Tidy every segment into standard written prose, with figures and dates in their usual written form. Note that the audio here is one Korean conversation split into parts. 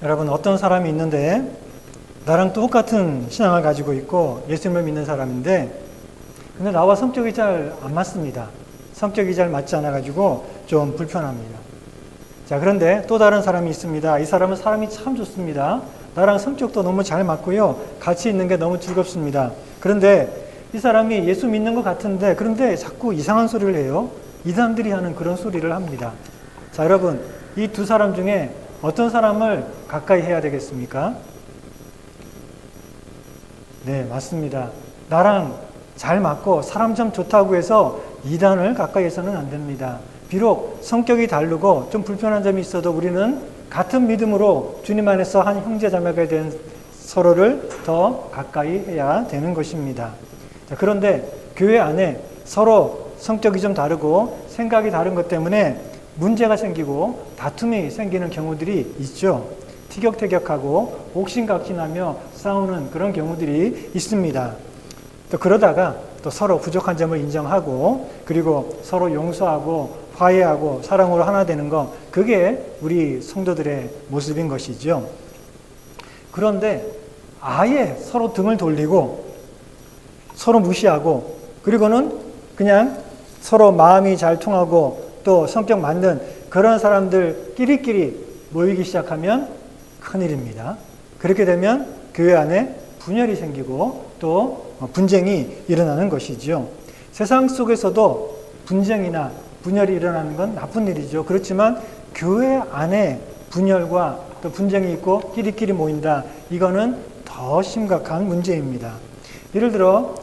여러분, 어떤 사람이 있는데 나랑 똑같은 신앙을 가지고 있고 예수님을 믿는 사람인데 근데 나와 성격이 잘 안 맞습니다. 성격이 잘 맞지 않아 가지고 좀 불편합니다. 자, 그런데 또 다른 사람이 있습니다. 이 사람은 사람이 참 좋습니다. 나랑 성격도 너무 잘 맞고요. 같이 있는 게 너무 즐겁습니다. 그런데 이 사람이 예수 믿는 것 같은데 그런데 자꾸 이상한 소리를 해요. 이단들이 하는 그런 소리를 합니다. 자, 여러분, 이 두 사람 중에 어떤 사람을 가까이 해야 되겠습니까? 네, 맞습니다. 나랑 잘 맞고 사람 참 좋다고 해서 이단을 가까이 해서는 안 됩니다. 비록 성격이 다르고 좀 불편한 점이 있어도 우리는 같은 믿음으로 주님 안에서 한 형제 자매가 된 서로를 더 가까이 해야 되는 것입니다. 자, 그런데 교회 안에 서로 성격이 좀 다르고 생각이 다른 것 때문에 문제가 생기고 다툼이 생기는 경우들이 있죠. 티격태격하고 옥신각신하며 싸우는 그런 경우들이 있습니다. 또 그러다가 또 서로 부족한 점을 인정하고 그리고 서로 용서하고 화해하고 사랑으로 하나 되는 것, 그게 우리 성도들의 모습인 것이죠. 그런데 아예 서로 등을 돌리고 서로 무시하고 그리고는 그냥 서로 마음이 잘 통하고 또 성격 맞는 그런 사람들끼리끼리 모이기 시작하면 큰일입니다. 그렇게 되면 교회 안에 분열이 생기고 또 분쟁이 일어나는 것이죠. 세상 속에서도 분쟁이나 분열이 일어나는 건 나쁜 일이죠. 그렇지만 교회 안에 분열과 또 분쟁이 있고 끼리끼리 모인다. 이거는 더 심각한 문제입니다. 예를 들어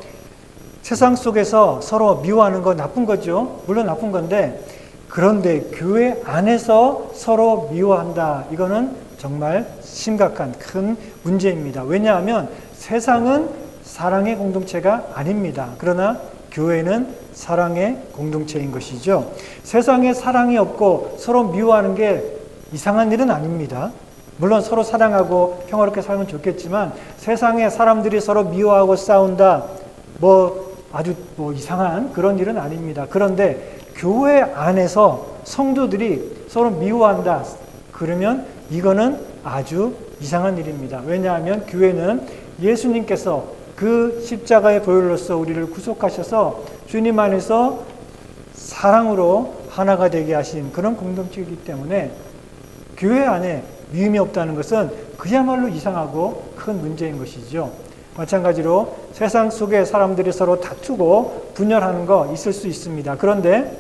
세상 속에서 서로 미워하는 건 나쁜 거죠. 물론 나쁜 건데 그런데 교회 안에서 서로 미워한다. 이거는 정말 심각한 큰 문제입니다. 왜냐하면 세상은 사랑의 공동체가 아닙니다. 그러나 교회는 사랑의 공동체인 것이죠. 세상에 사랑이 없고 서로 미워하는 게 이상한 일은 아닙니다. 물론 서로 사랑하고 평화롭게 살면 좋겠지만 세상에 사람들이 서로 미워하고 싸운다. 아주 이상한 그런 일은 아닙니다. 그런데 교회 안에서 성도들이 서로 미워한다. 그러면 이거는 아주 이상한 일입니다. 왜냐하면 교회는 예수님께서 그 십자가의 보혈로서 우리를 구속하셔서 주님 안에서 사랑으로 하나가 되게 하신 그런 공동체이기 때문에 교회 안에 미움이 없다는 것은 그야말로 이상하고 큰 문제인 것이죠. 마찬가지로 세상 속에 사람들이 서로 다투고 분열하는 거 있을 수 있습니다. 그런데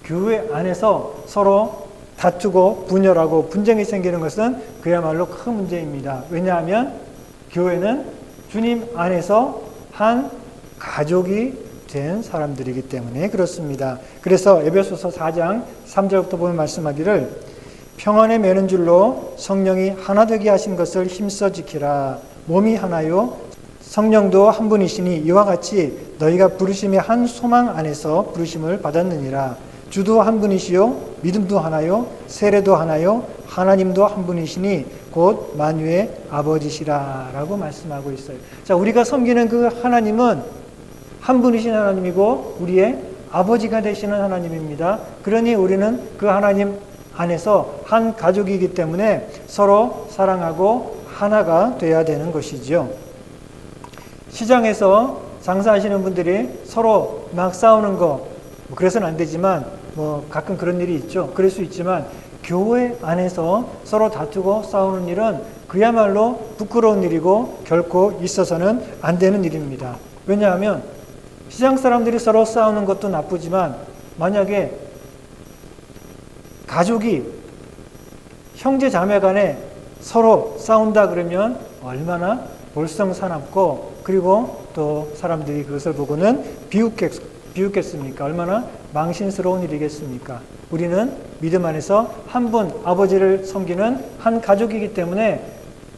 교회 안에서 서로 다투고 분열하고 분쟁이 생기는 것은 그야말로 큰 문제입니다. 왜냐하면 교회는 주님 안에서 한 가족이 된 사람들이기 때문에 그렇습니다. 그래서 에베소서 4장 3절부터 보면 말씀하기를 평안에 매는 줄로 성령이 하나 되게 하신 것을 힘써 지키라. 몸이 하나요 성령도 한 분이시니 이와 같이 너희가 부르심의 한 소망 안에서 부르심을 받았느니라. 주도 한 분이시요 믿음도 하나요 세례도 하나요 하나님도 한 분이시니 곧 만유의 아버지시라 라고 말씀하고 있어요. 자, 우리가 섬기는 그 하나님은 한 분이신 하나님이고 우리의 아버지가 되시는 하나님입니다. 그러니 우리는 그 하나님 안에서 한 가족이기 때문에 서로 사랑하고 하나가 돼야 되는 것이죠. 시장에서 장사하시는 분들이 서로 막 싸우는 거 그래서는 안 되지만 가끔 그런 일이 있죠. 그럴 수 있지만 교회 안에서 서로 다투고 싸우는 일은 그야말로 부끄러운 일이고 결코 있어서는 안 되는 일입니다. 왜냐하면 시장 사람들이 서로 싸우는 것도 나쁘지만 만약에 가족이 형제 자매 간에 서로 싸운다 그러면 얼마나 볼성사납고 그리고 또 사람들이 그것을 보고는 비웃겠습니까? 얼마나 망신스러운 일이겠습니까? 우리는 믿음 안에서 한 분 아버지를 섬기는 한 가족이기 때문에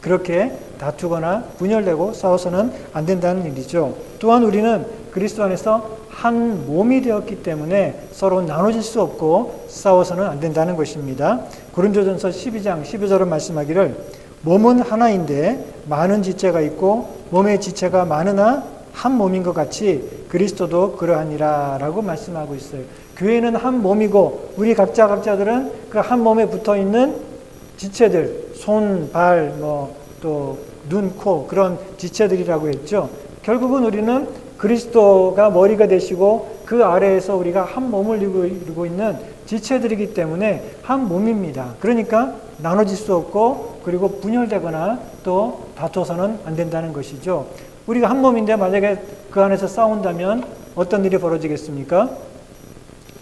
그렇게 다투거나 분열되고 싸워서는 안 된다는 일이죠. 또한 우리는 그리스도 안에서 한 몸이 되었기 때문에 서로 나눠질 수 없고 싸워서는 안 된다는 것입니다. 고린도전서 12장 12절은 말씀하기를 몸은 하나인데 많은 지체가 있고 몸의 지체가 많으나 한 몸인 것 같이 그리스도도 그러하니라 라고 말씀하고 있어요. 교회는 한 몸이고 우리 각자들은 그 한 몸에 붙어있는 지체들, 손, 발, 또 눈, 코 그런 지체들이라고 했죠. 결국은 우리는 그리스도가 머리가 되시고 그 아래에서 우리가 한 몸을 이루고 있는 지체들이기 때문에 한 몸입니다. 그러니까 나눠질 수 없고 그리고 분열되거나 또 다퉈서는 안 된다는 것이죠. 우리가 한 몸인데 만약에 그 안에서 싸운다면 어떤 일이 벌어지겠습니까?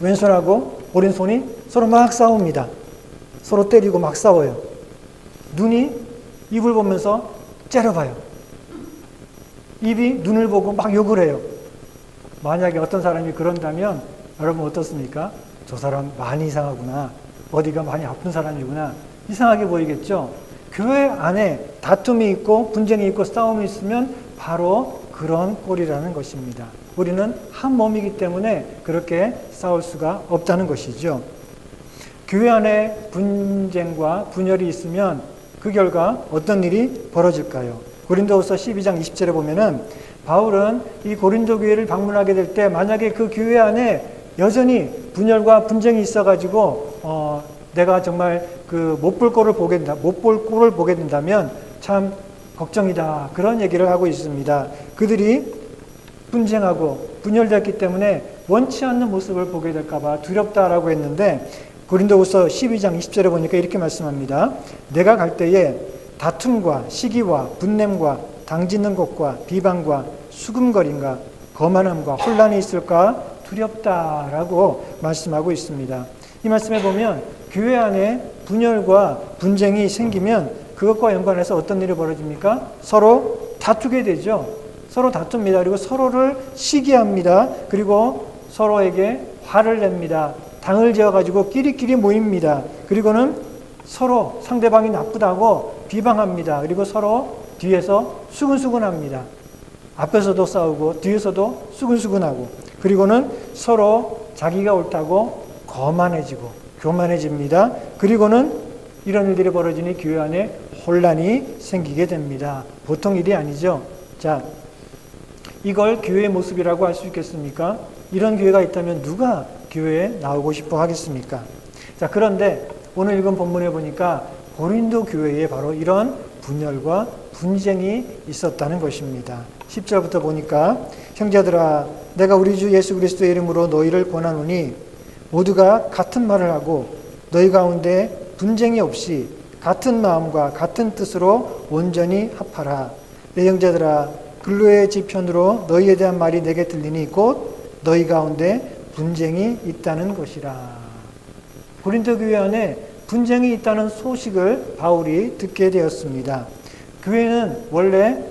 왼손하고 오른손이 서로 막 싸웁니다. 서로 때리고 막 싸워요. 눈이 입을 보면서 째려봐요. 입이 눈을 보고 막 욕을 해요. 만약에 어떤 사람이 그런다면 여러분 어떻습니까? 저 사람 많이 이상하구나. 어디가 많이 아픈 사람이구나. 이상하게 보이겠죠? 교회 안에 다툼이 있고 분쟁이 있고 싸움이 있으면 바로 그런 꼴이라는 것입니다. 우리는 한 몸이기 때문에 그렇게 싸울 수가 없다는 것이죠. 교회 안에 분쟁과 분열이 있으면 그 결과 어떤 일이 벌어질까요? 고린도후서 12장 20절에 보면은 바울은 이 고린도 교회를 방문하게 될 때 만약에 그 교회 안에 여전히 분열과 분쟁이 있어가지고 내가 정말 그 못 볼 꼴을 보게 된다면 참 걱정이다. 그런 얘기를 하고 있습니다. 그들이 분쟁하고 분열됐기 때문에 원치 않는 모습을 보게 될까봐 두렵다라고 했는데 고린도후서 12장 20절에 보니까 이렇게 말씀합니다. 내가 갈 때에 다툼과 시기와 분냄과 당짓는 것과 비방과 수금거림과 거만함과 혼란이 있을까 두렵다라고 말씀하고 있습니다. 이 말씀에 보면 교회 안에 분열과 분쟁이 생기면 그것과 연관해서 어떤 일이 벌어집니까? 서로 다투게 되죠. 서로 다툽니다. 그리고 서로를 시기합니다. 그리고 서로에게 화를 냅니다. 당을 지어가지고 끼리끼리 모입니다. 그리고는 서로 상대방이 나쁘다고 비방합니다. 그리고 서로 뒤에서 수근수근합니다. 앞에서도 싸우고 뒤에서도 수근수근하고 그리고는 서로 자기가 옳다고 거만해지고 교만해집니다. 그리고는 이런 일들이 벌어지니 교회 안에 혼란이 생기게 됩니다. 보통 일이 아니죠. 자, 이걸 교회의 모습이라고 할 수 있겠습니까? 이런 교회가 있다면 누가 교회에 나오고 싶어 하겠습니까? 자, 그런데 오늘 읽은 본문에 보니까 고린도 교회에 바로 이런 분열과 분쟁이 있었다는 것입니다. 10절부터 보니까 형제들아 내가 우리 주 예수 그리스도의 이름으로 너희를 권하노니 모두가 같은 말을 하고 너희 가운데 분쟁이 없이 같은 마음과 같은 뜻으로 온전히 합하라. 내 형제들아 근로의 지편으로 너희에 대한 말이 내게 들리니 곧 너희 가운데 분쟁이 있다는 것이라. 고린도 교회 안에 분쟁이 있다는 소식을 바울이 듣게 되었습니다. 교회는 원래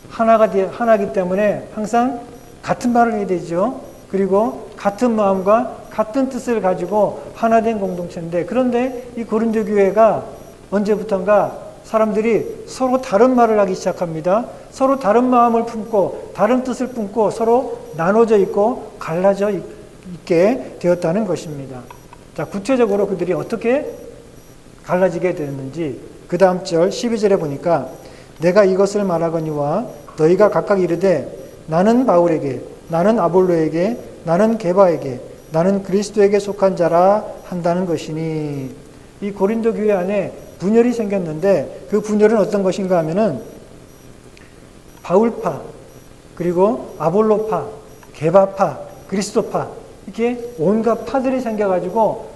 하나이기 때문에 항상 같은 말을 해야 되죠. 그리고 같은 마음과 같은 뜻을 가지고 하나된 공동체인데 그런데 이 고린도 교회가 언제부턴가 사람들이 서로 다른 말을 하기 시작합니다. 서로 다른 마음을 품고 다른 뜻을 품고 서로 나눠져 있고 갈라져 있게 되었다는 것입니다. 자, 구체적으로 그들이 어떻게 갈라지게 되었는지 그 다음 절 12절에 보니까 내가 이것을 말하거니와 너희가 각각 이르되 나는 바울에게 나는 아볼로에게 나는 게바에게 나는 그리스도에게 속한 자라 한다는 것이니. 이 고린도 교회 안에 분열이 생겼는데 그 분열은 어떤 것인가 하면은 바울파 그리고 아볼로파 게바파 그리스도파 이렇게 온갖 파들이 생겨가지고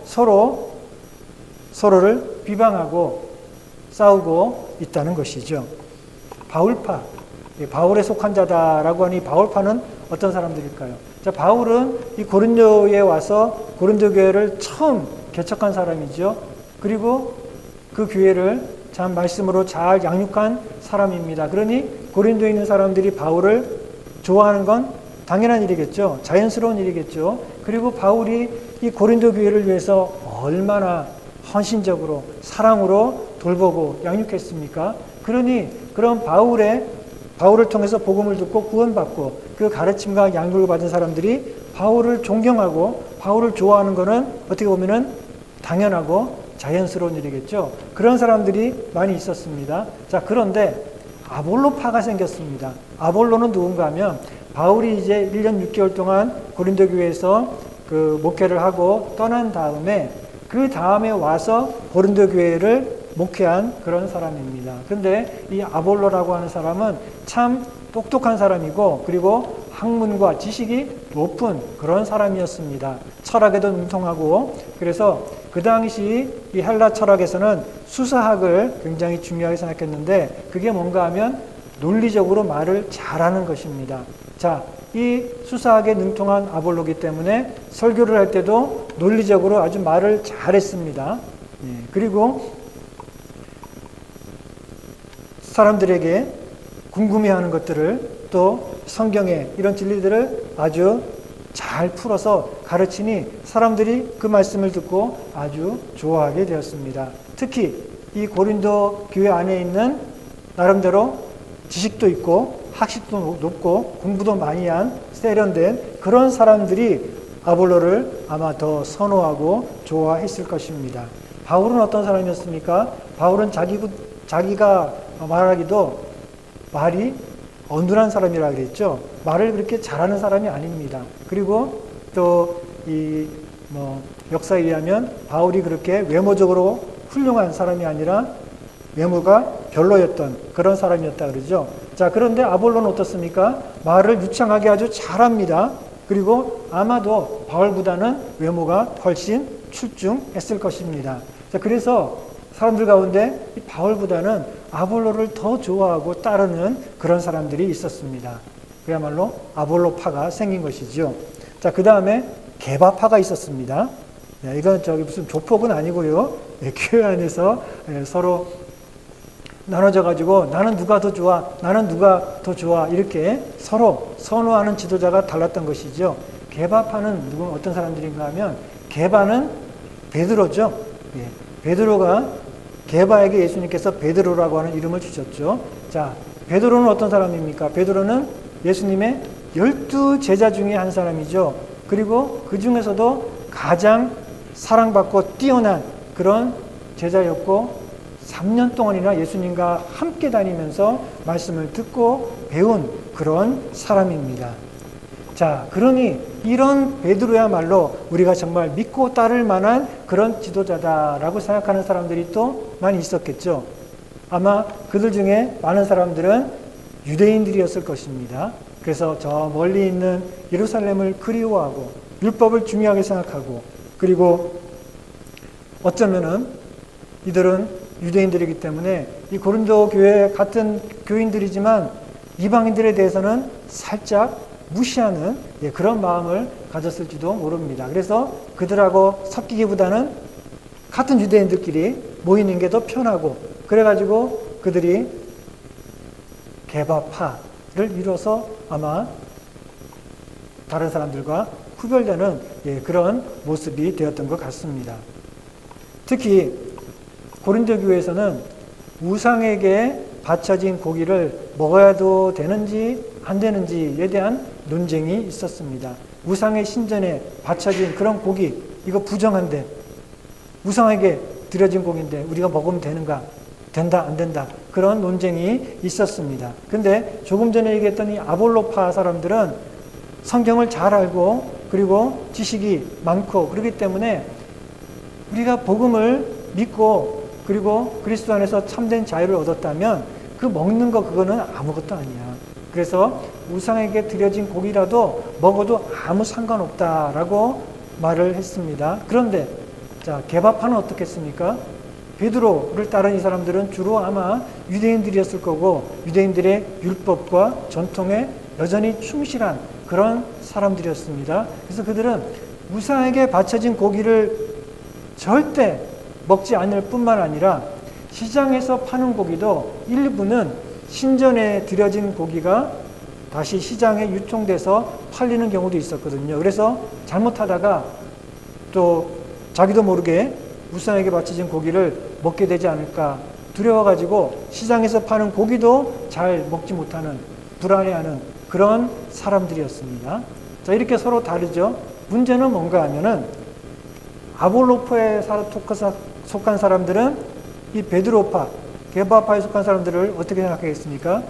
서로를 비방하고 싸우고 있다는 것이죠. 바울파, 바울에 속한 자다라고 하니 바울파는 어떤 사람들일까요? 자, 바울은 이 고린도에 와서 고린도 교회를 처음 개척한 사람이죠. 그리고 그 교회를 참 말씀으로 잘 양육한 사람입니다. 그러니 고린도에 있는 사람들이 바울을 좋아하는 건 당연한 일이겠죠. 자연스러운 일이겠죠. 그리고 바울이 이 고린도 교회를 위해서 얼마나 헌신적으로 사랑으로 돌보고 양육했습니까? 그러니 그런 바울을 통해서 복음을 듣고 구원받고 그 가르침과 양육을 받은 사람들이 바울을 존경하고 바울을 좋아하는 것은 어떻게 보면은 당연하고 자연스러운 일이겠죠. 그런 사람들이 많이 있었습니다. 자, 그런데 아볼로파가 생겼습니다. 아볼로는 누군가 하면 바울이 이제 1년 6개월 동안 고린도 교회에서 그 목회를 하고 떠난 다음에 그 다음에 와서 고린도 교회를 목회한 그런 사람입니다. 그런데 이 아볼로라고 하는 사람은 참 똑똑한 사람이고 그리고 학문과 지식이 높은 그런 사람이었습니다. 철학에도 능통하고 그래서 그 당시 이 헬라 철학에서는 수사학을 굉장히 중요하게 생각했는데 그게 뭔가 하면 논리적으로 말을 잘하는 것입니다. 자, 이 수사학에 능통한 아볼로기 때문에 설교를 할 때도 논리적으로 아주 말을 잘했습니다. 그리고 사람들에게 궁금해하는 것들을 또 성경의 이런 진리들을 아주 잘 풀어서 가르치니 사람들이 그 말씀을 듣고 아주 좋아하게 되었습니다. 특히 이 고린도 교회 안에 있는 나름대로 지식도 있고 학식도 높고 공부도 많이 한 세련된 그런 사람들이 아볼로를 아마 더 선호하고 좋아했을 것입니다. 바울은 어떤 사람이었습니까? 바울은 자기가 말하기도 말이 어눌한 사람이라 그랬죠. 말을 그렇게 잘하는 사람이 아닙니다. 그리고 또 역사에 의하면 바울이 그렇게 외모적으로 훌륭한 사람이 아니라 외모가 별로였던 그런 사람이었다 그러죠. 자, 그런데 아볼로는 어떻습니까? 말을 유창하게 아주 잘합니다. 그리고 아마도 바울보다는 외모가 훨씬 출중했을 것입니다. 자, 그래서 사람들 가운데 바울보다는 아볼로를 더 좋아하고 따르는 그런 사람들이 있었습니다. 그야말로 아볼로파가 생긴 것이죠. 자, 그 다음에 게바파가 있었습니다. 이건 무슨 조폭은 아니고요. 교회 안에서 서로 나눠져 가지고 나는 누가 더 좋아, 나는 누가 더 좋아 이렇게 서로 선호하는 지도자가 달랐던 것이죠. 게바파는 어떤 사람들인가 하면 게바는 베드로죠. 베드로가 게바에게 예수님께서 베드로라고 하는 이름을 주셨죠. 자, 베드로는 어떤 사람입니까? 베드로는 예수님의 12제자 중에 한 사람이죠. 그리고 그 중에서도 가장 사랑받고 뛰어난 그런 제자였고 3년 동안이나 예수님과 함께 다니면서 말씀을 듣고 배운 그런 사람입니다. 자, 그러니 이런 베드로야말로 우리가 정말 믿고 따를 만한 그런 지도자다라고 생각하는 사람들이 또 많이 있었겠죠. 아마 그들 중에 많은 사람들은 유대인들이었을 것입니다. 그래서 저 멀리 있는 예루살렘을 그리워하고 율법을 중요하게 생각하고 그리고 어쩌면은 이들은 유대인들이기 때문에 이 고린도 교회 같은 교인들이지만 이방인들에 대해서는 살짝 무시하는 그런 마음을 가졌을지도 모릅니다. 그래서 그들하고 섞이기보다는 같은 유대인들끼리 모이는 게 더 편하고 그래가지고 그들이 게바파를 이뤄서 아마 다른 사람들과 구별되는 그런 모습이 되었던 것 같습니다. 특히 고린도 교회에서는 우상에게 바쳐진 고기를 먹어야도 되는지 안 되는지에 대한 논쟁이 있었습니다. 우상의 신전에 바쳐진 그런 고기, 이거 부정한데 우상에게 드려진 고기인데 우리가 먹으면 되는가? 된다, 안 된다. 그런 논쟁이 있었습니다. 근데 조금 전에 얘기했던 이 아볼로파 사람들은 성경을 잘 알고 그리고 지식이 많고 그렇기 때문에 우리가 복음을 믿고 그리고 그리스도 안에서 참된 자유를 얻었다면 그 먹는 거 그거는 아무것도 아니야. 그래서 우상에게 드려진 고기라도 먹어도 아무 상관없다라고 말을 했습니다. 그런데 자, 게바파는 어떻겠습니까? 베드로를 따른 이 사람들은 주로 아마 유대인들이었을 거고 유대인들의 율법과 전통에 여전히 충실한 그런 사람들이었습니다. 그래서 그들은 우상에게 바쳐진 고기를 절대 먹지 않을 뿐만 아니라 시장에서 파는 고기도 일부는 신전에 들여진 고기가 다시 시장에 유통돼서 팔리는 경우도 있었거든요. 그래서 잘못하다가 또 자기도 모르게 우상에게 바쳐진 고기를 먹게 되지 않을까 두려워가지고 시장에서 파는 고기도 잘 먹지 못하는 불안해하는 그런 사람들이었습니다. 자, 이렇게 서로 다르죠. 문제는 뭔가 하면은 아볼로파에 속한 사람들은 이 베드로파, 게바파에 속한 사람들을 어떻게 생각하겠습니까?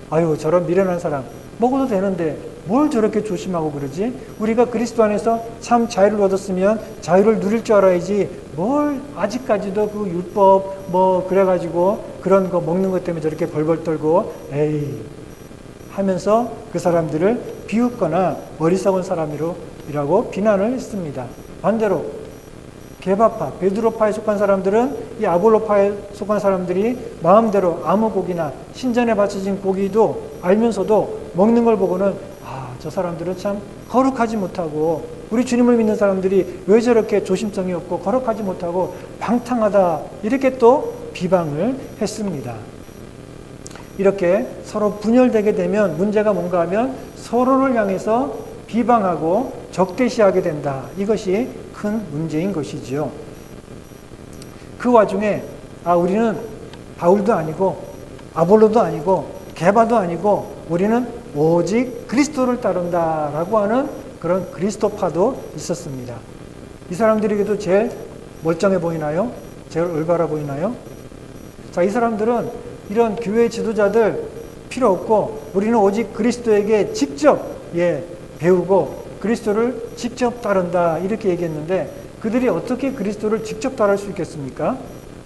아유, 저런 미련한 사람 먹어도 되는데 뭘 저렇게 조심하고 그러지? 우리가 그리스도 안에서 참 자유를 얻었으면 자유를 누릴 줄 알아야지 뭘 아직까지도 그 율법 뭐 그래가지고 그런 거 먹는 것 때문에 저렇게 벌벌 떨고 에이 하면서 그 사람들을 비웃거나 어리석은 사람이라고 비난을 했습니다. 반대로 게바파, 베드로파에 속한 사람들은 이 아볼로파에 속한 사람들이 마음대로 아무 고기나 신전에 바쳐진 고기도 알면서도 먹는 걸 보고는 저 사람들은 참 거룩하지 못하고 우리 주님을 믿는 사람들이 왜 저렇게 조심성이 없고 거룩하지 못하고 방탕하다 이렇게 또 비방을 했습니다. 이렇게 서로 분열되게 되면 문제가 뭔가 하면 서로를 향해서 비방하고 적대시하게 된다. 이것이 큰 문제인 것이지요. 그 와중에 우리는 바울도 아니고 아볼로도 아니고 게바도 아니고 우리는 오직 그리스도를 따른다라고 하는 그런 그리스도파도 있었습니다. 이 사람들에게도 제일 멀쩡해 보이나요? 제일 올바라 보이나요? 자, 이 사람들은 이런 교회 지도자들 필요 없고 우리는 오직 그리스도에게 직접 배우고 그리스도를 직접 따른다 이렇게 얘기했는데 그들이 어떻게 그리스도를 직접 따를 수 있겠습니까?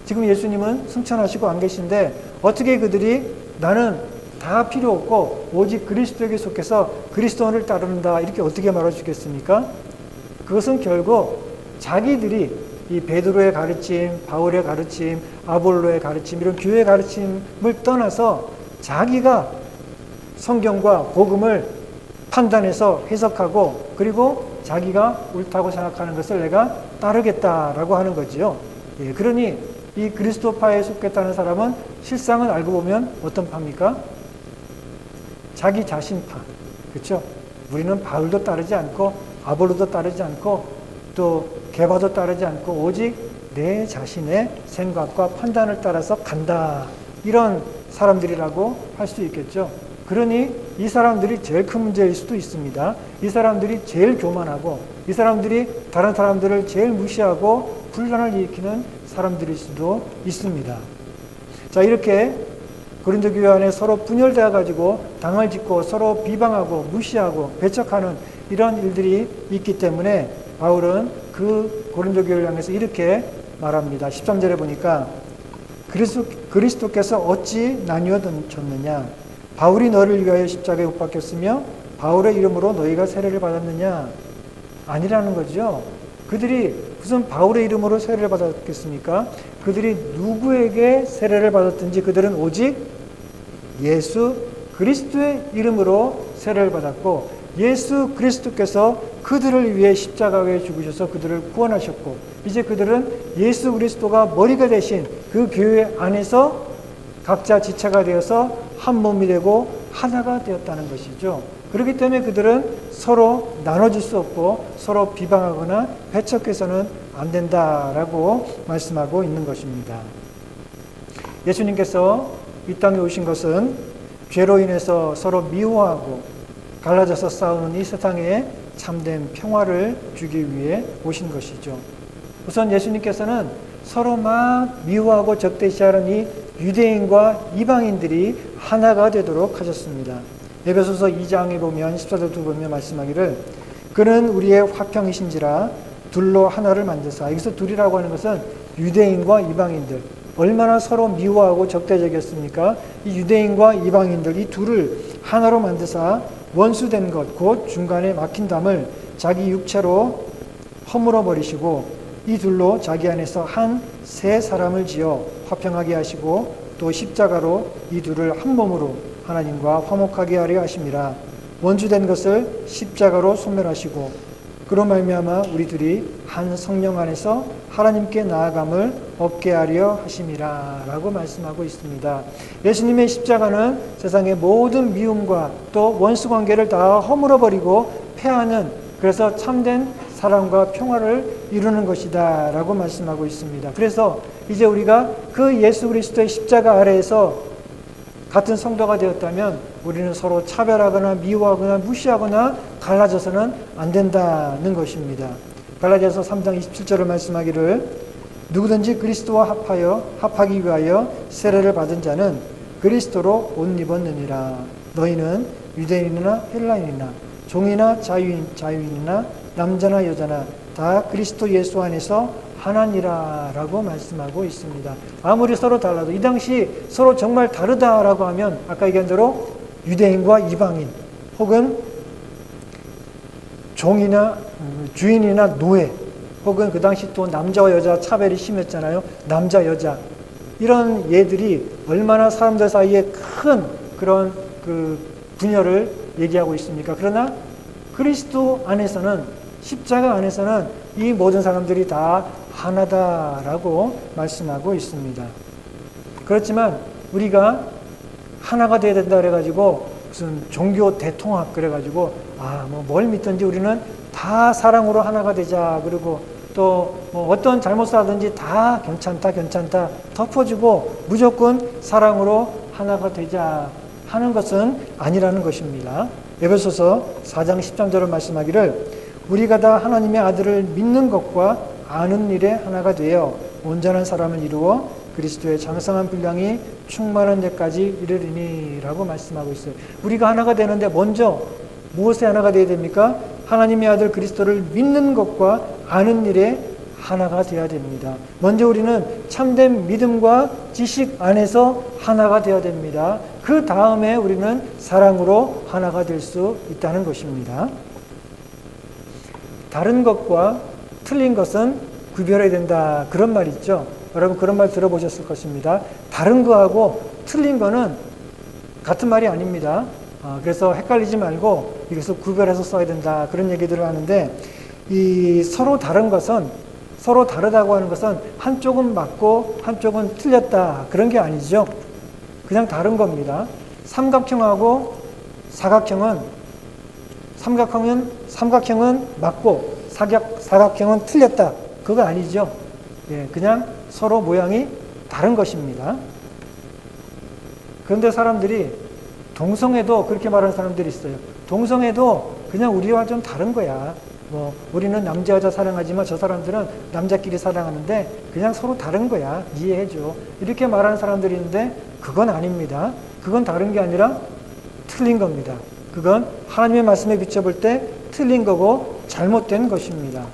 지금 예수님은 승천하시고 안 계신데 어떻게 그들이 나는 다 필요 없고 오직 그리스도에게 속해서 그리스도를 따른다 이렇게 어떻게 말할 수 있겠습니까? 그것은 결국 자기들이 이 베드로의 가르침, 바울의 가르침, 아볼로의 가르침 이런 교회의 가르침을 떠나서 자기가 성경과 복음을 판단해서 해석하고 그리고 자기가 옳다고 생각하는 것을 내가 따르겠다라고 하는 거지요. 그러니 이 그리스도파에 속했다는 사람은 실상은 알고 보면 어떤 파입니까? 자기 자신파. 그렇죠? 우리는 바울도 따르지 않고 아볼로도 따르지 않고 또 게바도 따르지 않고 오직 내 자신의 생각과 판단을 따라서 간다. 이런 사람들이라고 할 수 있겠죠. 그러니 이 사람들이 제일 큰 문제일 수도 있습니다. 이 사람들이 제일 교만하고 이 사람들이 다른 사람들을 제일 무시하고 분란을 일으키는 사람들일 수도 있습니다. 자, 이렇게 고린도 교회 안에 서로 분열되어 가지고 당을 짓고 서로 비방하고 무시하고 배척하는 이런 일들이 있기 때문에 바울은 그 고린도 교회를 향해서 이렇게 말합니다. 13절에 보니까 그리스도께서 어찌 나뉘어 졌느냐? 바울이 너를 위하여 십자가에 못 박혔으며 바울의 이름으로 너희가 세례를 받았느냐? 아니라는 거죠. 그들이 무슨 바울의 이름으로 세례를 받았겠습니까? 그들이 누구에게 세례를 받았든지 그들은 오직 예수 그리스도의 이름으로 세례를 받았고 예수 그리스도께서 그들을 위해 십자가에 죽으셔서 그들을 구원하셨고 이제 그들은 예수 그리스도가 머리가 되신 그 교회 안에서 각자 지체가 되어서 한 몸이 되고 하나가 되었다는 것이죠. 그렇기 때문에 그들은 서로 나눠줄 수 없고 서로 비방하거나 배척해서는 안 된다라고 말씀하고 있는 것입니다. 예수님께서 이 땅에 오신 것은 죄로 인해서 서로 미워하고 갈라져서 싸우는 이 세상에 참된 평화를 주기 위해 오신 것이죠. 우선 예수님께서는 서로 막 미워하고 적대시하는 이 유대인과 이방인들이 하나가 되도록 하셨습니다. 에베소서 2장에 보면 14절도 보면 말씀하기를 그는 우리의 화평이신지라 둘로 하나를 만드사. 여기서 둘이라고 하는 것은 유대인과 이방인들 얼마나 서로 미워하고 적대적이었습니까? 이 유대인과 이방인들 이 둘을 하나로 만드사 원수된 것 곧 중간에 막힌 담을 자기 육체로 허물어 버리시고 이 둘로 자기 안에서 한 새 사람을 지어 화평하게 하시고 또 십자가로 이 둘을 한 몸으로 하나님과 화목하게 하려 하심이라. 원수된 것을 십자가로 소멸하시고 그로 말미암아 우리들이 한 성령 안에서 하나님께 나아감을 얻게 하려 하심이라 라고 말씀하고 있습니다. 예수님의 십자가는 세상의 모든 미움과 또 원수관계를 다 허물어버리고 패하는 그래서 참된 사랑과 평화를 이루는 것이다 라고 말씀하고 있습니다. 그래서 이제 우리가 그 예수 그리스도의 십자가 아래에서 같은 성도가 되었다면 우리는 서로 차별하거나 미워하거나 무시하거나 갈라져서는 안 된다는 것입니다. 갈라디아서 3장 27절을 말씀하기를 누구든지 그리스도와 합하기 위하여 세례를 받은 자는 그리스도로 옷 입었느니라. 너희는 유대인이나 헬라인이나 종이나 자유인이나 남자나 여자나 다 그리스도 예수 안에서 하나니라 라고 말씀하고 있습니다. 아무리 서로 달라도 이 당시 서로 정말 다르다라고 하면 아까 얘기한 대로 유대인과 이방인 혹은 종이나 주인이나 노예 혹은 그 당시 또 남자와 여자 차별이 심했잖아요. 남자 여자 이런 예들이 얼마나 사람들 사이에 큰 그런 그 분열을 얘기하고 있습니까? 그러나 그리스도 안에서는 십자가 안에서는 이 모든 사람들이 다 하나다라고 말씀하고 있습니다. 그렇지만 우리가 하나가 돼야 된다 그래가지고 무슨 종교 대통합 그래가지고 뭐 뭘 믿든지 우리는 다 사랑으로 하나가 되자 그리고 또 뭐 어떤 잘못 하든지 다 괜찮다 덮어주고 무조건 사랑으로 하나가 되자 하는 것은 아니라는 것입니다. 에베소서 4장 13절을 말씀하기를 우리가 다 하나님의 아들을 믿는 것과 아는 일에 하나가 되어 온전한 사람을 이루어 그리스도의 장성한 분량이 충만한 데까지 이르리니 라고 말씀하고 있어요. 우리가 하나가 되는데 먼저 무엇에 하나가 되어야 됩니까? 하나님의 아들 그리스도를 믿는 것과 아는 일에 하나가 되어야 됩니다. 먼저 우리는 참된 믿음과 지식 안에서 하나가 되어야 됩니다. 그 다음에 우리는 사랑으로 하나가 될 수 있다는 것입니다. 다른 것과 틀린 것은 구별해야 된다. 그런 말 있죠. 여러분 그런 말 들어보셨을 것입니다. 다른 거하고 틀린 거는 같은 말이 아닙니다. 그래서 헷갈리지 말고 이것을 구별해서 써야 된다. 그런 얘기들을 하는데 이 서로 다른 것은 서로 다르다고 하는 것은 한쪽은 맞고 한쪽은 틀렸다. 그런 게 아니죠. 그냥 다른 겁니다. 삼각형하고 삼각형은 맞고 사각형은 틀렸다. 그거 아니죠. 그냥 서로 모양이 다른 것입니다. 그런데 사람들이 동성애도 그렇게 말하는 사람들이 있어요. 동성애도 그냥 우리와 좀 다른 거야. 우리는 남자 여자 사랑하지만 저 사람들은 남자끼리 사랑하는데 그냥 서로 다른 거야. 이해해줘. 이렇게 말하는 사람들이 있는데 그건 아닙니다. 그건 다른 게 아니라 틀린 겁니다. 그건 하나님의 말씀에 비춰볼 때 틀린 거고 잘못된 것입니다.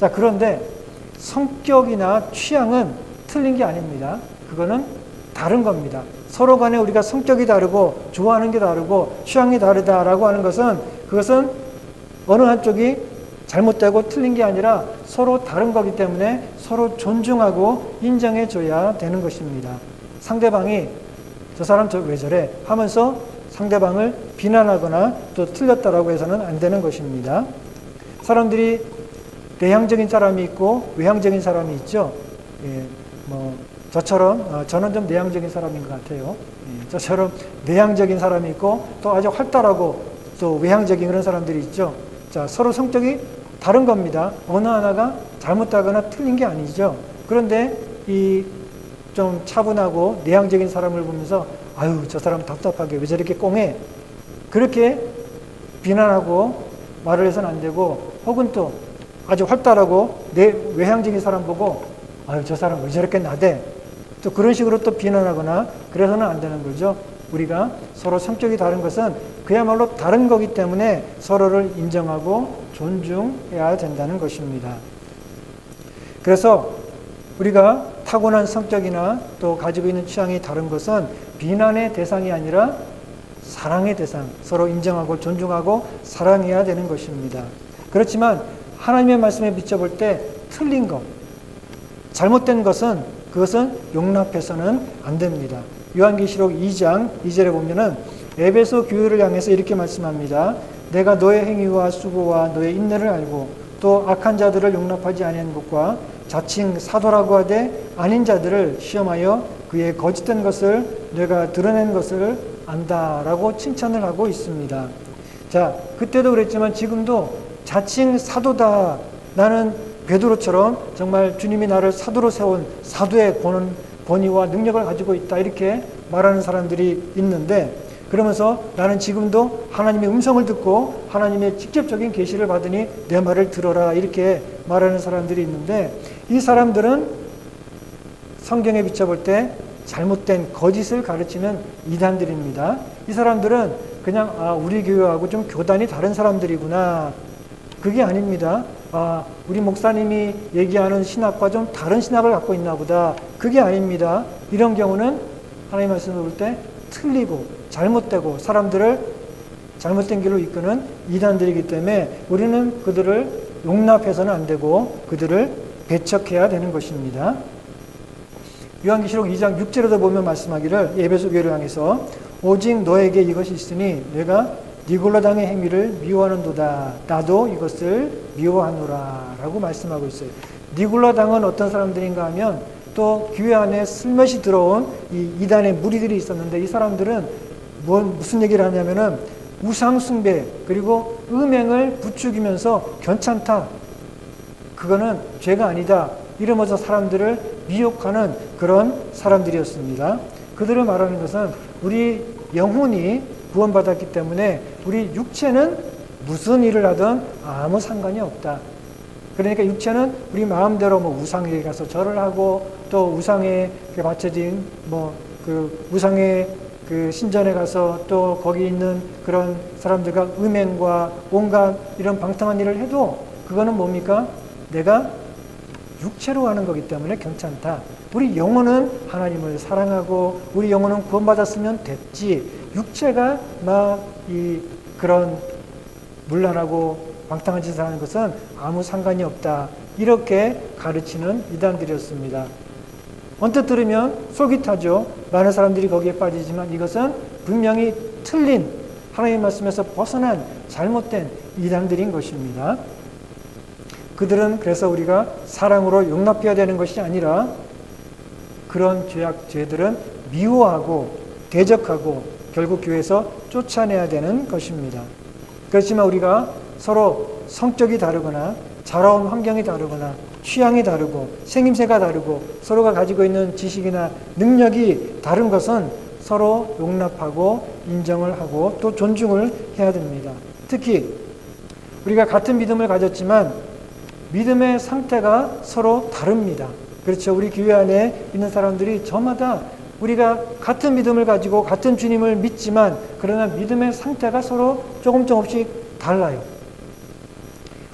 자, 그런데 성격이나 취향은 틀린 게 아닙니다. 그거는 다른 겁니다. 서로 간에 우리가 성격이 다르고 좋아하는 게 다르고 취향이 다르다라고 하는 것은 그것은 어느 한쪽이 잘못되고 틀린 게 아니라 서로 다른 거기 때문에 서로 존중하고 인정해 줘야 되는 것입니다. 상대방이 저 사람 왜 저래 하면서 상대방을 비난하거나 또 틀렸다라고 해서는 안 되는 것입니다. 사람들이 내향적인 사람이 있고 외향적인 사람이 있죠. 저처럼 저는 좀 내향적인 사람인 것 같아요. 저처럼 내향적인 사람이 있고 또 아주 활달하고 또 외향적인 그런 사람들이 있죠. 자, 서로 성격이 다른 겁니다. 어느 하나가 잘못하거나 틀린 게 아니죠. 그런데 이 좀 차분하고 내향적인 사람을 보면서 아유 저 사람 답답하게 왜 저렇게 꽁해 그렇게 비난하고 말을 해서는 안 되고 혹은 또 아주 활달하고 외향적인 사람 보고 아유 저 사람 왜 저렇게 나대 또 그런 식으로 또 비난하거나 그래서는 안 되는 거죠. 우리가 서로 성격이 다른 것은 그야말로 다른 거기 때문에 서로를 인정하고 존중해야 된다는 것입니다. 그래서 우리가 타고난 성격이나 또 가지고 있는 취향이 다른 것은 비난의 대상이 아니라 사랑의 대상, 서로 인정하고 존중하고 사랑해야 되는 것입니다. 그렇지만 하나님의 말씀에 비춰볼 때 틀린 것, 잘못된 것은 그것은 용납해서는 안 됩니다. 요한계시록 2장 2절에 보면은 에베소 교회를 향해서 이렇게 말씀합니다. 내가 너의 행위와 수고와 너의 인내를 알고 또 악한 자들을 용납하지 아니한 것과 자칭 사도라고 하되 아닌 자들을 시험하여 그의 거짓된 것을 내가 드러낸 것을 안다라고 칭찬을 하고 있습니다. 자, 그때도 그랬지만 지금도 자칭 사도다. 나는 베드로처럼 정말 주님이 나를 사도로 세운 사도의 권위와 능력을 가지고 있다. 이렇게 말하는 사람들이 있는데 그러면서 나는 지금도 하나님의 음성을 듣고 하나님의 직접적인 계시를 받으니 내 말을 들어라 이렇게 말하는 사람들이 있는데 이 사람들은 성경에 비춰볼 때 잘못된 거짓을 가르치는 이단들입니다. 이 사람들은 그냥 우리 교회하고 좀 교단이 다른 사람들이구나. 그게 아닙니다. 우리 목사님이 얘기하는 신학과 좀 다른 신학을 갖고 있나 보다. 그게 아닙니다. 이런 경우는 하나님 말씀을 볼 때 틀리고 잘못되고 사람들을 잘못된 길로 이끄는 이단들이기 때문에 우리는 그들을 용납해서는 안 되고 그들을 배척해야 되는 것입니다. 요한계시록 2장 6절에도 보면 말씀하기를 에베소 교회를 향해서 오직 너에게 이것이 있으니 내가 니골라당의 행위를 미워하는도다. 나도 이것을 미워하노라 라고 말씀하고 있어요. 니골라당은 어떤 사람들인가 하면 또 교회 안에 슬며시 들어온 이 이단의 무리들이 있었는데 이 사람들은 무슨 얘기를 하냐면은 우상 숭배 그리고 음행을 부추기면서 괜찮다. 그거는 죄가 아니다. 이러면서 사람들을 미혹하는 그런 사람들이었습니다. 그들을 말하는 것은 우리 영혼이 구원받았기 때문에 우리 육체는 무슨 일을 하든 아무 상관이 없다. 그러니까 육체는 우리 마음대로 우상에 가서 절을 하고 또 우상에 바쳐진 그 우상의 그 신전에 가서 또 거기 있는 그런 사람들과 음행과 온갖 이런 방탕한 일을 해도 그거는 뭡니까? 내가 육체로 하는 거기 때문에 괜찮다. 우리 영혼은 하나님을 사랑하고 우리 영혼은 구원받았으면 됐지. 육체가 그런 문란하고 방탕한 짓을 하는 것은 아무 상관이 없다. 이렇게 가르치는 이단들이었습니다. 언뜻 들으면 속이 타죠. 많은 사람들이 거기에 빠지지만 이것은 분명히 틀린 하나님의 말씀에서 벗어난 잘못된 이단들인 것입니다. 그들은 그래서 우리가 사랑으로 용납해야 되는 것이 아니라 그런 죄들은 미워하고 대적하고 결국 교회에서 쫓아내야 되는 것입니다. 그렇지만 우리가 서로 성격이 다르거나 자라온 환경이 다르거나 취향이 다르고 생김새가 다르고 서로가 가지고 있는 지식이나 능력이 다른 것은 서로 용납하고 인정을 하고 또 존중을 해야 됩니다. 특히 우리가 같은 믿음을 가졌지만 믿음의 상태가 서로 다릅니다. 그렇죠. 우리 교회 안에 있는 사람들이 저마다 우리가 같은 믿음을 가지고 같은 주님을 믿지만 그러나 믿음의 상태가 서로 조금씩 달라요.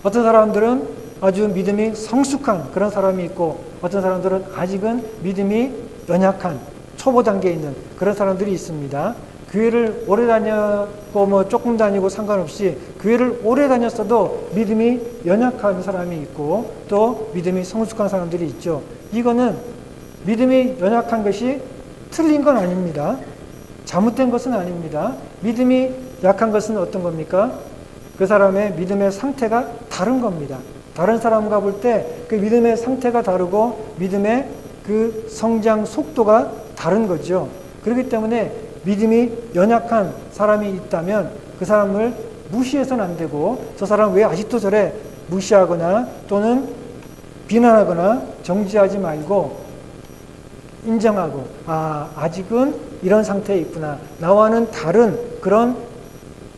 어떤 사람들은 아주 믿음이 성숙한 그런 사람이 있고 어떤 사람들은 아직은 믿음이 연약한 초보 단계에 있는 그런 사람들이 있습니다. 교회를 오래 다녔고 조금 다니고 상관없이 교회를 오래 다녔어도 믿음이 연약한 사람이 있고 또 믿음이 성숙한 사람들이 있죠. 이거는 믿음이 연약한 것이 틀린 건 아닙니다. 잘못된 것은 아닙니다. 믿음이 약한 것은 어떤 겁니까? 그 사람의 믿음의 상태가 다른 겁니다. 다른 사람과 볼 때 그 믿음의 상태가 다르고 믿음의 그 성장 속도가 다른 거죠. 그렇기 때문에 믿음이 연약한 사람이 있다면 그 사람을 무시해서는 안 되고 저 사람 왜 아직도 저래 무시하거나 또는 비난하거나 정지하지 말고 인정하고 아직은 이런 상태에 있구나. 나와는 다른 그런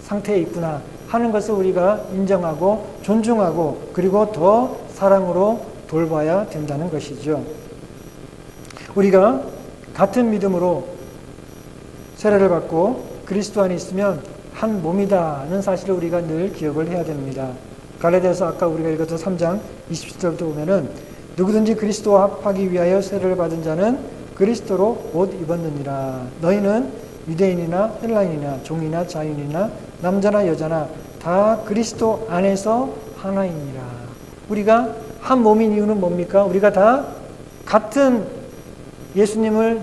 상태에 있구나 하는 것을 우리가 인정하고 존중하고 그리고 더 사랑으로 돌봐야 된다는 것이죠. 우리가 같은 믿음으로 세례를 받고 그리스도 안에 있으면 한 몸이다는 사실을 우리가 늘 기억을 해야 됩니다. 갈라디아서 아까 우리가 읽었던 3장 27절부터 보면은 누구든지 그리스도와 합하기 위하여 세례를 받은 자는 그리스도로 옷 입었느니라. 너희는 유대인이나 헬라인이나 종이나 자유인이나 남자나 여자나 다 그리스도 안에서 하나이니라. 우리가 한 몸인 이유는 뭡니까? 우리가 다 같은 예수님을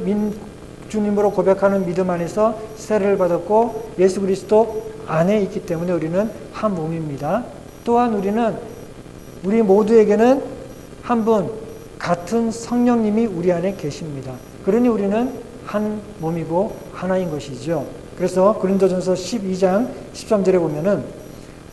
주님으로 고백하는 믿음 안에서 세례를 받았고 예수 그리스도 안에 있기 때문에 우리는 한 몸입니다. 또한 우리 모두에게는 한 분 같은 성령님이 우리 안에 계십니다. 그러니 우리는 한 몸이고 하나인 것이죠. 그래서 고린도전서 12장 13절에 보면은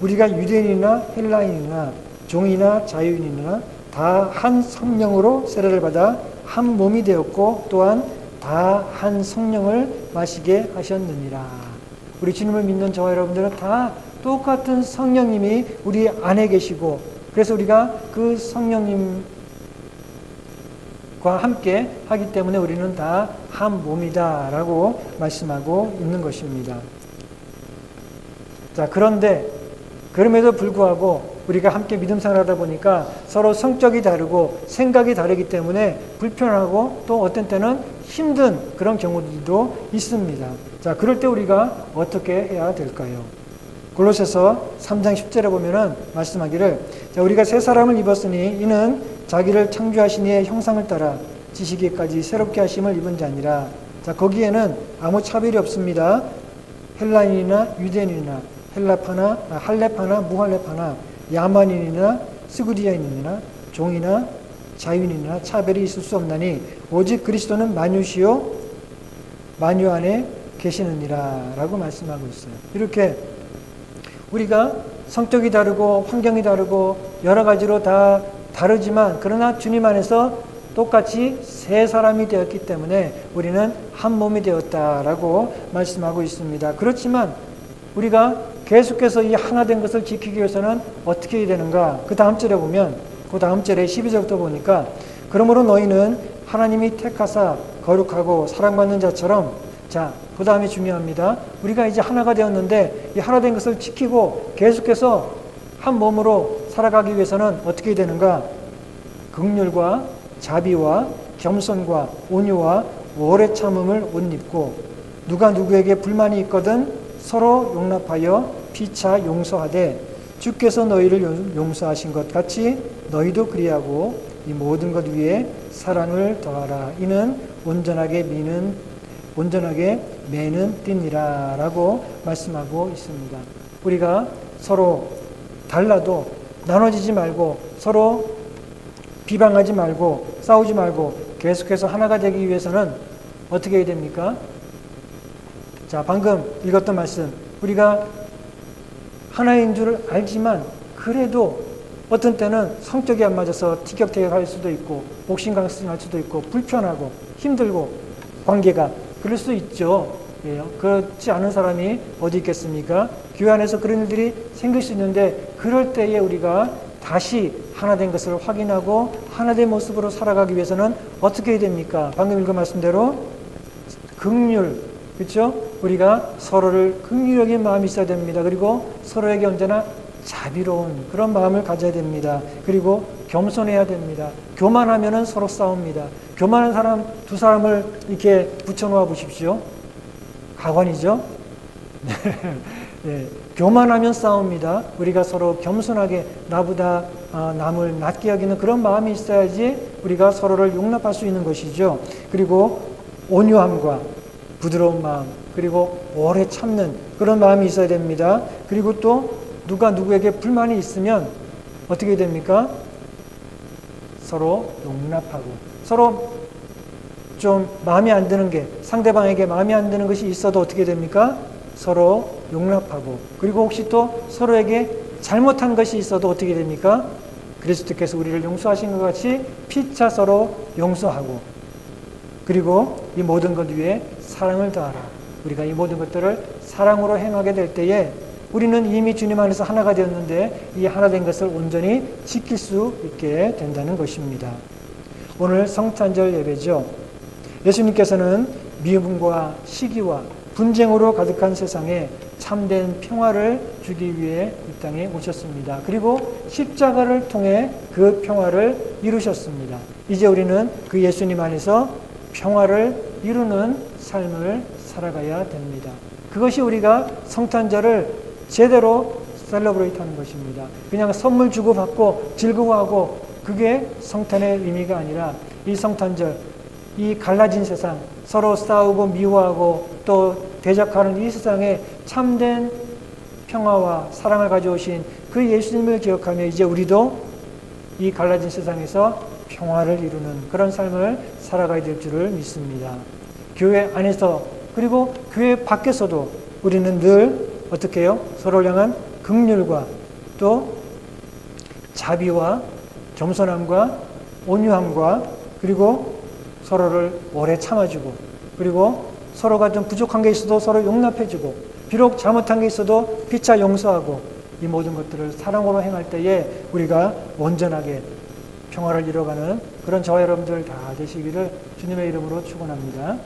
우리가 유대인이나 헬라인이나 종이나 자유인이나 다 한 성령으로 세례를 받아 한 몸이 되었고 또한 다 한 성령을 마시게 하셨느니라. 우리 주님을 믿는 저와 여러분들은 다 똑같은 성령님이 우리 안에 계시고 그래서 우리가 그 성령님과 함께 하기 때문에 우리는 다 한 몸이다라고 말씀하고 있는 것입니다. 2 자, 그런데 그럼에도 불구하고 우리가 함께 믿음 생활하다 보니까 서로 성격이 다르고 생각이 다르기 때문에 불편하고 또 어떤 때는 힘든 그런 경우들도 있습니다. 자, 그럴 때 우리가 어떻게 해야 될까요? 골로새서 3장 10절에 보면은 말씀하기를, 자, 우리가 새 사람을 입었으니 이는 자기를 창조하신 이의 형상을 따라 지시기까지 새롭게 하심을 입은 자니라. 자, 거기에는 아무 차별이 없습니다. 헬라인이나 유대인이나 할레파나 무할레파나 야만인이나 스구디아인이나 종이나 자유인이나 차별이 있을 수 없나니 오직 그리스도는 만유시요 만유 안에 계시느니라 라고 말씀하고 있어요. 이렇게 우리가 성격이 다르고 환경이 다르고 여러 가지로 다 다르지만 그러나 주님 안에서 똑같이 새 사람이 되었기 때문에 우리는 한 몸이 되었다라고 말씀하고 있습니다. 그렇지만 우리가 계속해서 이 하나 된 것을 지키기 위해서는 어떻게 해야 되는가? 그 다음 절에 보면, 그 다음 절에 12절부터 보니까, 그러므로 너희는 하나님이 택하사 거룩하고 사랑받는 자처럼, 자, 그 다음이 중요합니다. 우리가 이제 하나가 되었는데 이 하나 된 것을 지키고 계속해서 한 몸으로 살아가기 위해서는 어떻게 해야 되는가? 긍휼과 자비와 겸손과 온유와 오래 참음을 옷 입고 누가 누구에게 불만이 있거든 서로 용납하여 피차 용서하되 주께서 너희를 용서하신 것 같이 너희도 그리하고 이 모든 것 위에 사랑을 더하라. 이는 온전하게 매는 띠니라 라고 말씀하고 있습니다. 우리가 서로 달라도 나눠지지 말고 서로 비방하지 말고 싸우지 말고 계속해서 하나가 되기 위해서는 어떻게 해야 됩니까? 자, 방금 읽었던 말씀, 우리가 하나인 줄 알지만 그래도 어떤 때는 성격이 안 맞아서 티격태격할 수도 있고 옥신각신할 수도 있고 불편하고 힘들고 관계가 그럴 수 있죠. 예, 그렇지 않은 사람이 어디 있겠습니까? 교회 안에서 그런 일들이 생길 수 있는데 그럴 때에 우리가 다시 하나 된 것을 확인하고 하나 된 모습으로 살아가기 위해서는 어떻게 해야 됩니까? 방금 읽은 말씀대로 긍휼, 그렇죠? 우리가 서로를 긍휼하게 마음이 있어야 됩니다. 그리고 서로에게 언제나 자비로운 그런 마음을 가져야 됩니다. 그리고 겸손해야 됩니다. 교만하면은 서로 싸웁니다. 교만한 사람 두 사람을 이렇게 붙여놓아 보십시오. 가관이죠? 네. 교만하면 싸웁니다. 우리가 서로 겸손하게 나보다 남을 낮게 여기는 그런 마음이 있어야지 우리가 서로를 용납할 수 있는 것이죠. 그리고 온유함과 부드러운 마음, 그리고 오래 참는 그런 마음이 있어야 됩니다. 그리고 또 누가 누구에게 불만이 있으면 어떻게 됩니까? 서로 용납하고 서로 좀 마음에 안 드는 게 상대방에게 마음에 안 드는 것이 있어도 어떻게 됩니까? 서로 용납하고 그리고 혹시 또 서로에게 잘못한 것이 있어도 어떻게 됩니까? 그리스도께서 우리를 용서하신 것 같이 피차 서로 용서하고 그리고 이 모든 것 위에 사랑을 더하라. 우리가 이 모든 것들을 사랑으로 행하게 될 때에 우리는 이미 주님 안에서 하나가 되었는데 이 하나 된 것을 온전히 지킬 수 있게 된다는 것입니다. 오늘 성탄절 예배죠. 예수님께서는 미움과 시기와 분쟁으로 가득한 세상에 참된 평화를 주기 위해 이 땅에 오셨습니다. 그리고 십자가를 통해 그 평화를 이루셨습니다. 이제 우리는 그 예수님 안에서 평화를 이루는 삶을 살아가야 됩니다. 그것이 우리가 성탄절을 제대로 셀러브레이트 하는 것입니다. 그냥 선물 주고받고 즐거워하고 그게 성탄의 의미가 아니라 이 성탄절, 이 갈라진 세상, 서로 싸우고 미워하고 또 대적하는 이 세상에 참된 평화와 사랑을 가져오신 그 예수님을 기억하며 이제 우리도 이 갈라진 세상에서 평화를 이루는 그런 삶을 살아가야 될 줄을 믿습니다. 교회 안에서 그리고 교회 밖에서도 우리는 늘 어떻게 해요? 서로를 향한 긍휼과 또 자비와 겸손함과 온유함과 그리고 서로를 오래 참아주고 그리고 서로가 좀 부족한 게 있어도 서로 용납해주고 비록 잘못한 게 있어도 피차 용서하고 이 모든 것들을 사랑으로 행할 때에 우리가 온전하게 평화를 이뤄가는 그런 저와 여러분들 다 되시기를 주님의 이름으로 축원합니다.